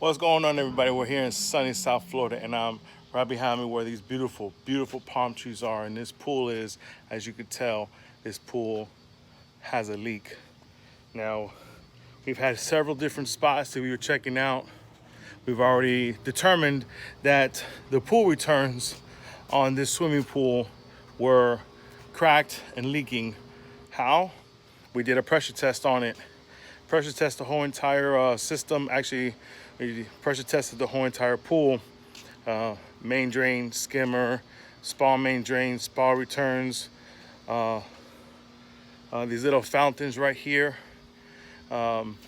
What's going on, everybody? We're here in sunny South Florida, and I'm right behind me where these beautiful, beautiful palm trees are. And this pool is, as you can tell, this pool has a leak. Now, we've had several different spots that we were checking out. We've already determined that the pool returns on this swimming pool were cracked and leaking. How? We did a pressure test on it. Pressure test the whole entire system. Actually, we pressure tested the whole entire pool. Main drain, skimmer, spa main drain, spa returns. These little fountains right here. And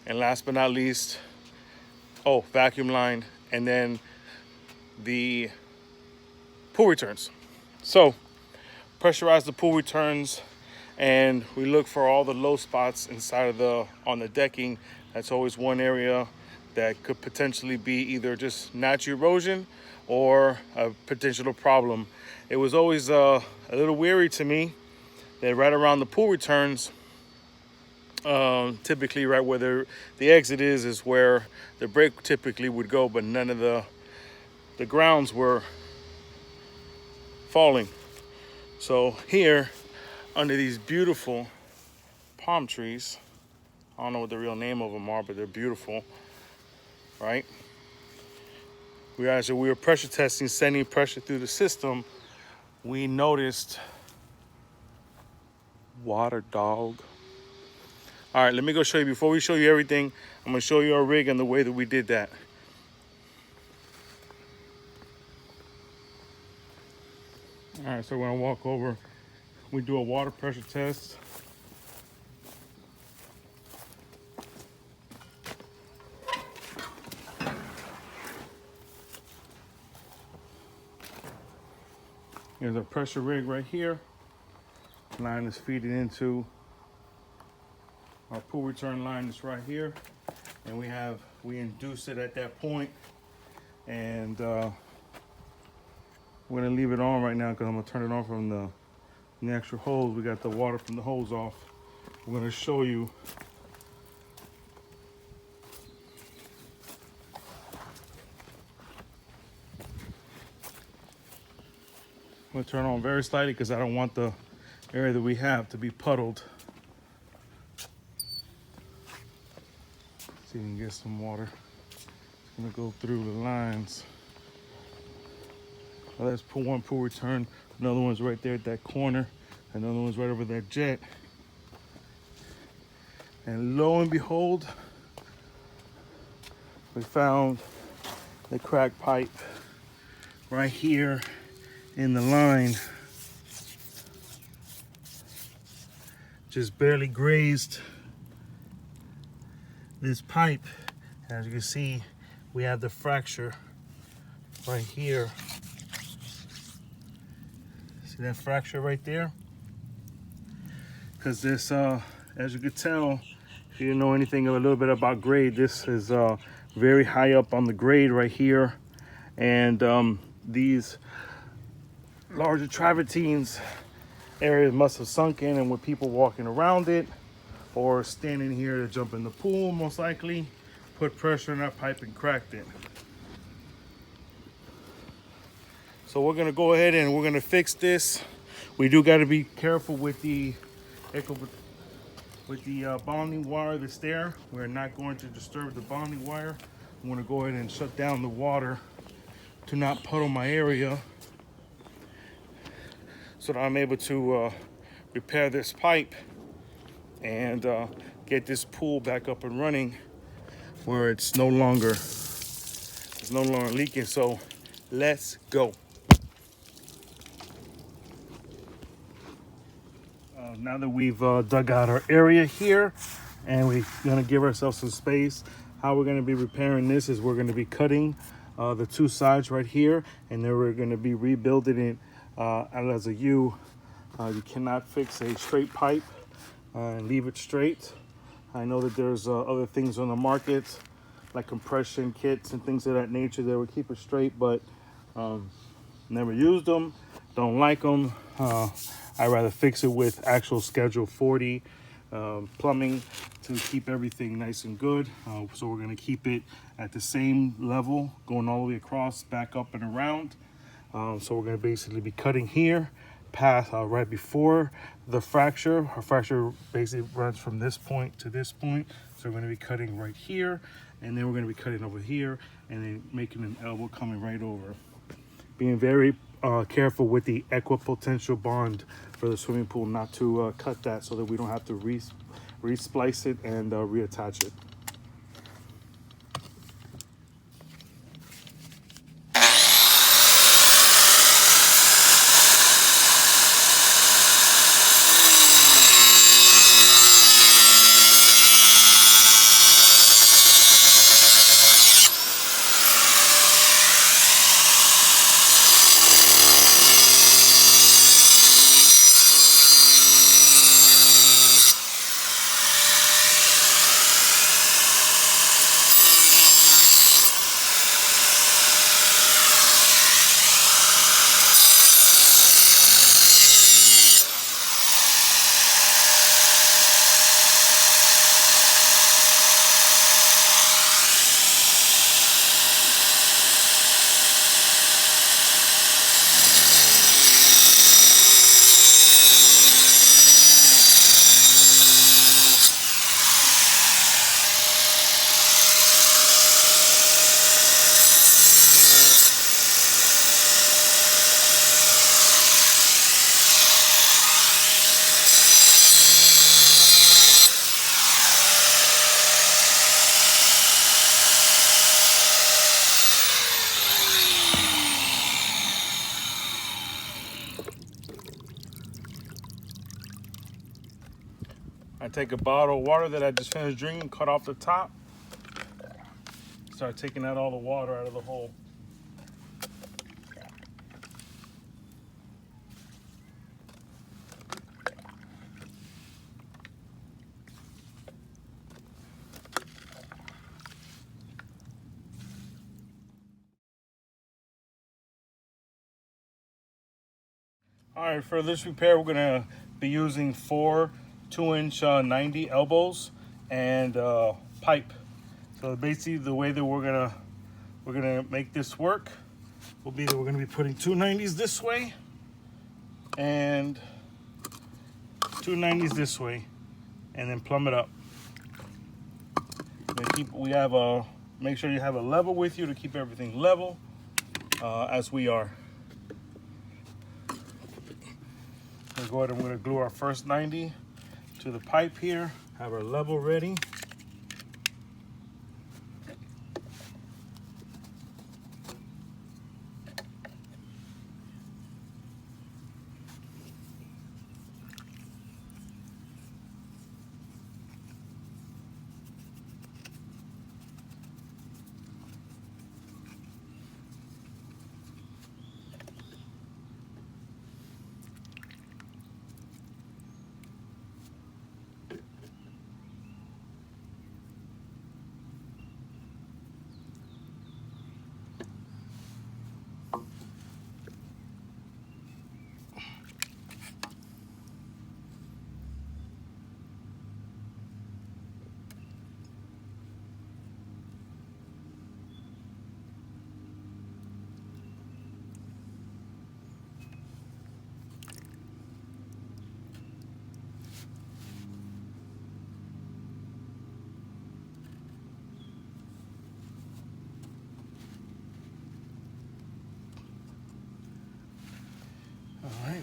last but not least, vacuum line, and then the pool returns. So, pressurize the pool returns, and we look for all the low spots inside of on the decking. That's always one area that could potentially be either just natural erosion or a potential problem. It was always a little weary to me that right around the pool returns, typically right where the exit is where the brake typically would go, but none of the grounds were falling. So here, under these beautiful palm trees, I don't know what the real name of them are, but they're beautiful, right? We were pressure testing, sending pressure through the system. We noticed water, dog. All right, let me go show you. Before we show you everything, I'm gonna show you our rig and the way that we did that. All right, so we're gonna walk over. We do a water pressure test. Here's a pressure rig right here. Line is feeding into our pool return line is right here. And we induce it at that point. And we're gonna leave it on right now because I'm gonna turn it on from the actual hose. We got the water from the hose off. We're gonna show you I'm gonna turn on very slightly because I don't want the area that we have to be puddled. See if we can get some water. It's gonna go through the lines. Well, that's one pool return. Another one's right there at that corner. Another one's right over that jet. And lo and behold, we found the cracked pipe right here in the line. Just barely grazed this pipe. As you can see, we have the fracture right here. See that fracture right there? Because this, as you can tell, if you know anything a little bit about grade, this is very high up on the grade right here. And these larger travertines areas must have sunk in, and with people walking around it or standing here to jump in the pool, most likely put pressure in that pipe and cracked it. So we're gonna go ahead and we're gonna fix this. We do got to be careful with the bonding wire that's there. We're not going to disturb the bonding wire. I'm gonna go ahead and shut down the water to not puddle my area, so that I'm able to repair this pipe and get this pool back up and running where it's no longer leaking. So let's go. Now that we've dug out our area here and we're gonna give ourselves some space, how we're gonna be repairing this is we're gonna be cutting the two sides right here, and then we're gonna be rebuilding it as a U. You cannot fix a straight pipe and leave it straight. I know that there's other things on the market like compression kits and things of that nature that would keep it straight, but never used them, don't like them. I'd rather fix it with actual Schedule 40 plumbing to keep everything nice and good. So we're gonna keep it at the same level, going all the way across, back up and around. So we're gonna basically be cutting here, past right before the fracture. Our fracture basically runs from this point to this point. So we're gonna be cutting right here, and then we're gonna be cutting over here, and then making an elbow coming right over. Being very careful with the equipotential bond for the swimming pool, not to cut that, so that we don't have to re-splice it and reattach it. I take a bottle of water that I just finished drinking, cut off the top, start taking out all the water out of the hole. All right, for this repair, we're gonna be using 4 2-inch 90 elbows and pipe. So basically, the way that we're gonna make this work will be that we're gonna be putting 2 90s this way and 2 90s this way, and then plumb it up. Then make sure you have a level with you to keep everything level, as we are. Go ahead, I'm going to glue our first 90 to the pipe here, have our level ready. All right,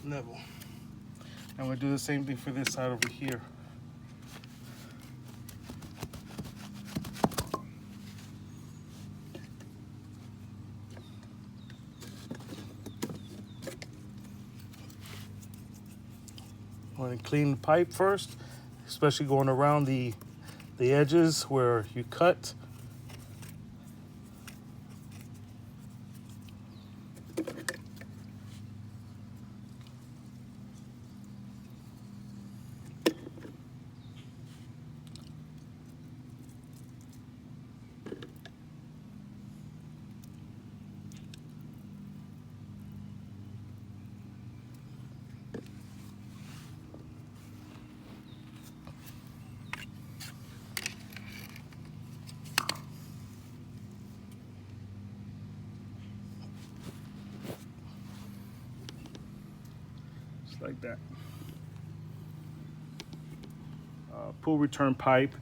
level. I'm going to do the same thing for this side over here. I'm going to clean the pipe first, especially going around the edges where you cut. just like that. Pool return pipe,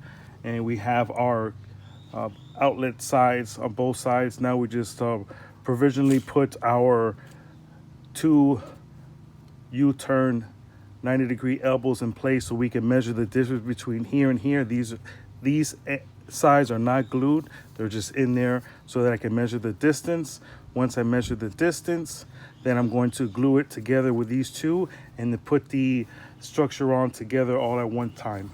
and we have our outlet sides on both sides. Now we just provisionally put our two U-turn 90-degree elbows in place so we can measure the difference between here and here. These sides are not glued, they're just in there so that I can measure the distance. Once I measure the distance, then I'm going to glue it together with these two and then put the structure on together all at one time.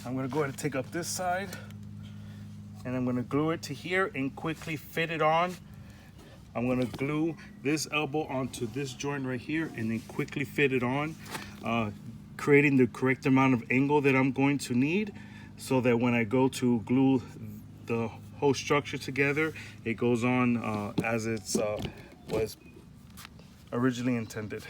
I'm gonna go ahead and take up this side and I'm gonna glue it to here and quickly fit it on. I'm gonna glue this elbow onto this joint right here and then quickly fit it on, creating the correct amount of angle that I'm going to need so that when I go to glue the whole structure together, it goes on as it was originally intended.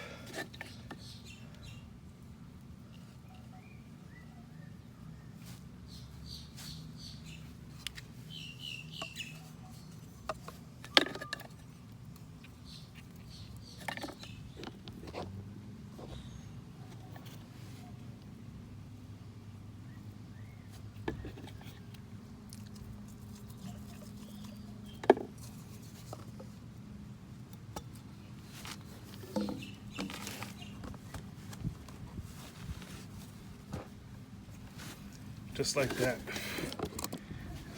Just like that.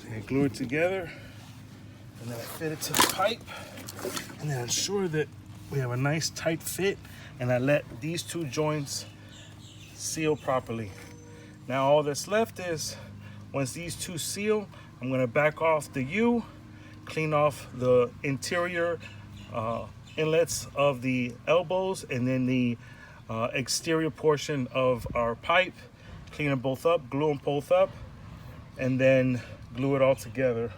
So I glue it together, and then I fit it to the pipe, and then ensure that we have a nice tight fit, and I let these two joints seal properly. Now all that's left is, once these two seal, I'm gonna back off the U, clean off the interior inlets of the elbows, and then the exterior portion of our pipe. Clean them both up, glue them both up, and then glue it all together.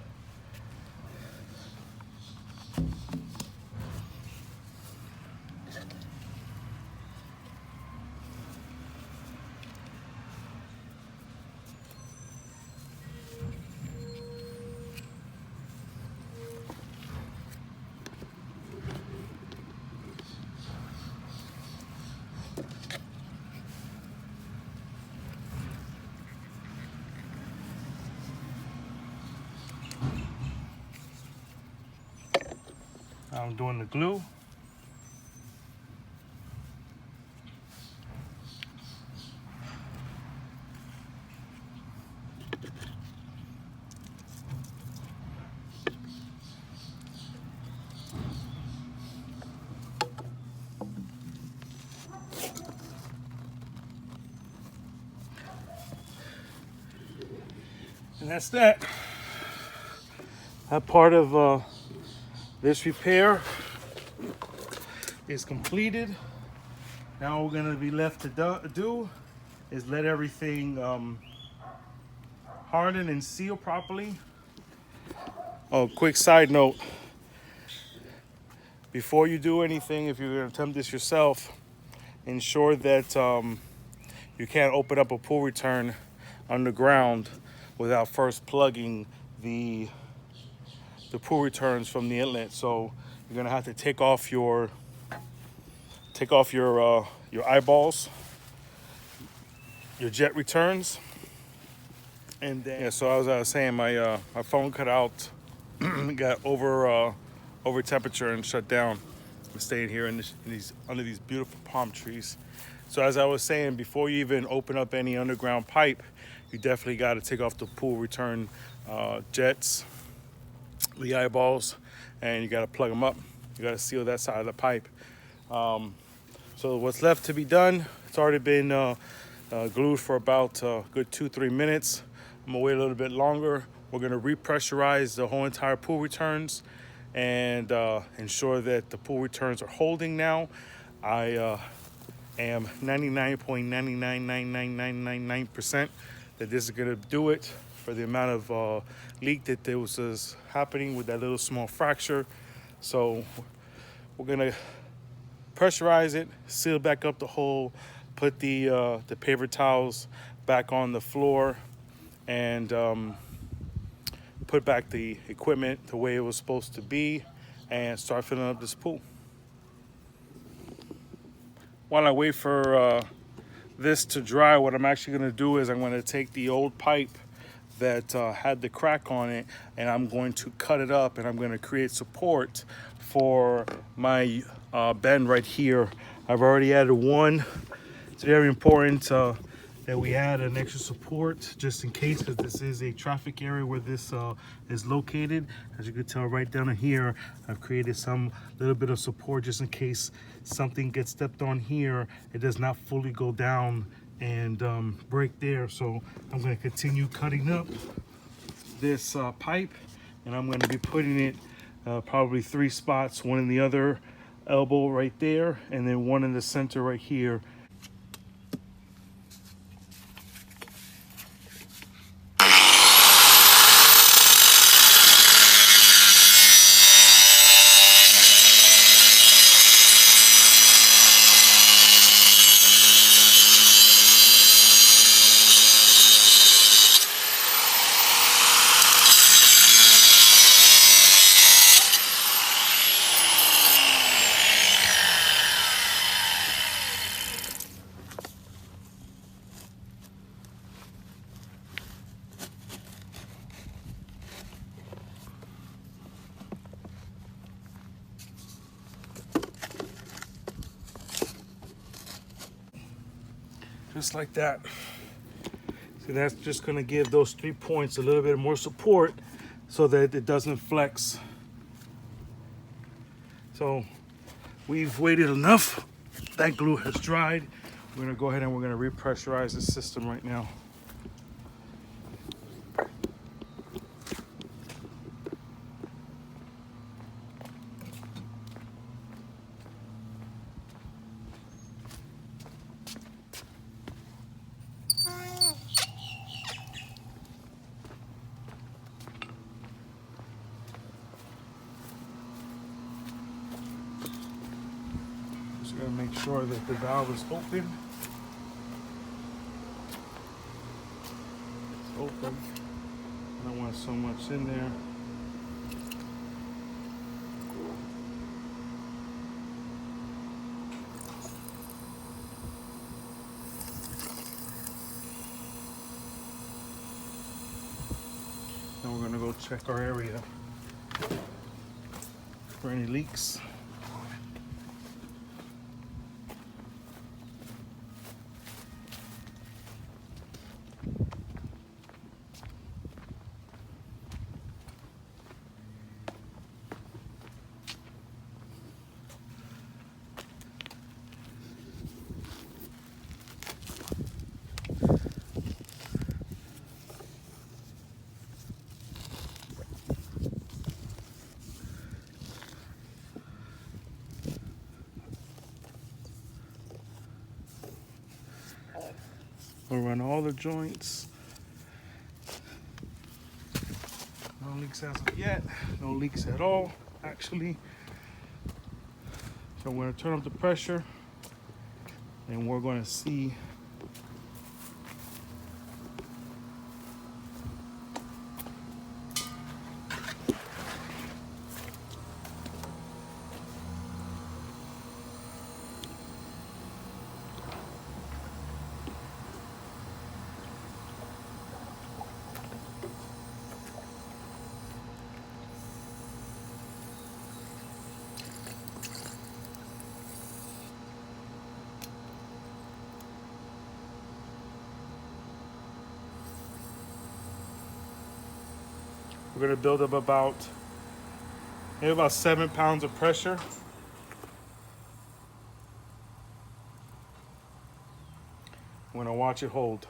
I'm doing the glue. And that's that. That part of this repair is completed. Now all we're gonna be left to do is let everything harden and seal properly. Oh, quick side note. Before you do anything, if you're gonna attempt this yourself, ensure that you can't open up a pull return underground without first plugging the pull returns from the inlet. So you're gonna have to take off your eyeballs, your jet returns. And then, yeah, so as I was saying, my phone cut out, got over temperature and shut down. I'm staying here under these beautiful palm trees. So as I was saying, before you even open up any underground pipe, you definitely got to take off the pool return jets, the eyeballs, and you got to plug them up. You got to seal that side of the pipe. So what's left to be done, it's already been glued for about a good 2-3 minutes. I'm gonna wait a little bit longer. We're gonna repressurize the whole entire pool returns and ensure that the pool returns are holding now. I am 99.999999% that this is gonna do it for the amount of leak that there was happening with that little small fracture. So we're gonna pressurize it, seal back up the hole, put the paper towels back on the floor, and put back the equipment the way it was supposed to be, and start filling up this pool. While I wait for this to dry, what I'm actually going to do is I'm going to take the old pipe that had the crack on it, and I'm going to cut it up, and I'm going to create support for my bend right here. I've already added one. It's very important that we add an extra support just in case, because this is a traffic area where this is located. As you can tell right down here, I've created some little bit of support just in case something gets stepped on here. It does not fully go down and break there. So I'm going to continue cutting up this pipe, and I'm going to be putting it probably 3 spots, one in the other elbow right there, and then one in the center right here. Just like that. So that's just going to give those 3 points a little bit more support so that it doesn't flex. So we've waited enough. That glue has dried. We're going to go ahead and we're going to repressurize the system right now. Just going to make sure that the valve is open. It's open. I don't want so much in there. Now we're going to go check our area for any leaks. We'll run all the joints. No leaks as of yet. No leaks at all, actually. So I'm going to turn up the pressure, and we're going to see We're gonna build up about maybe about 7 pounds of pressure. I'm gonna watch it hold.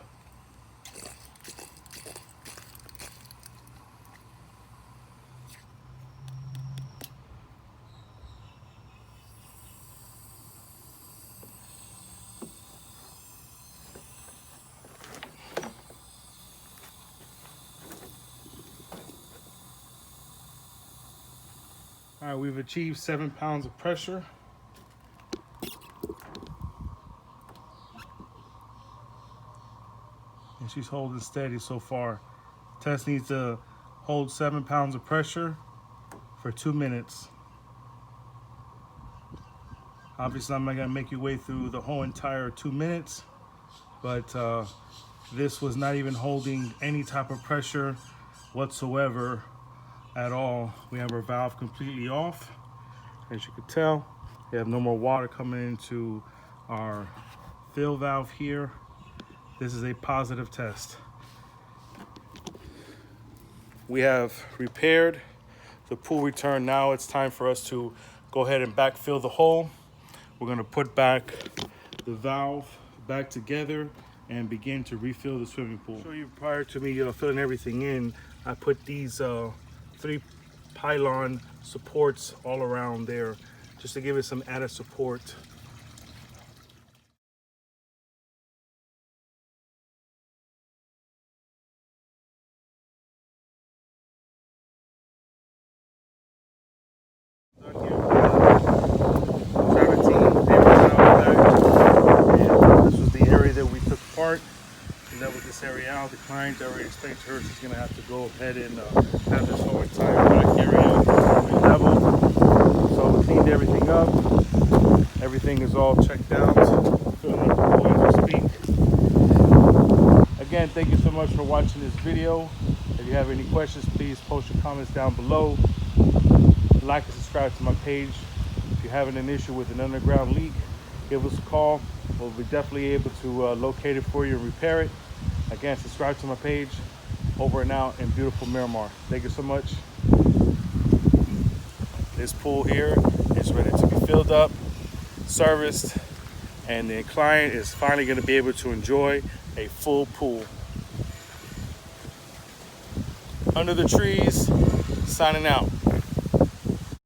All right, we've achieved 7 pounds of pressure. And she's holding steady so far. Tess needs to hold 7 pounds of pressure for 2 minutes. Obviously, I'm not gonna make you wait through the whole entire 2 minutes, but this was not even holding any type of pressure whatsoever at all. We have our valve completely off. As you can tell, we have no more water coming into our fill valve here. This is a positive test. We have repaired the pool return. Now it's time for us to go ahead and backfill the hole. We're gonna put back the valve back together and begin to refill the swimming pool. I'll show you prior to me filling everything in, I put these 3 pylon supports all around there just to give it some added support. Done here. This was the area that we took apart, and that was this area out. The client already explained to her she's gonna have to go ahead and have this whole entire back area leveled. So we cleaned everything up. Everything is all checked out. Filling up the pool as we speak. Again, thank you so much for watching this video. If you have any questions, please post your comments down below. Like and subscribe to my page. If you're having an issue with an underground leak, give us a call. We'll be definitely able to locate it for you and repair it. Again, subscribe to my page. Over and out in beautiful Miramar. Thank you so much. This pool here is ready to be filled up, serviced, and the client is finally going to be able to enjoy a full pool. Under the trees, signing out.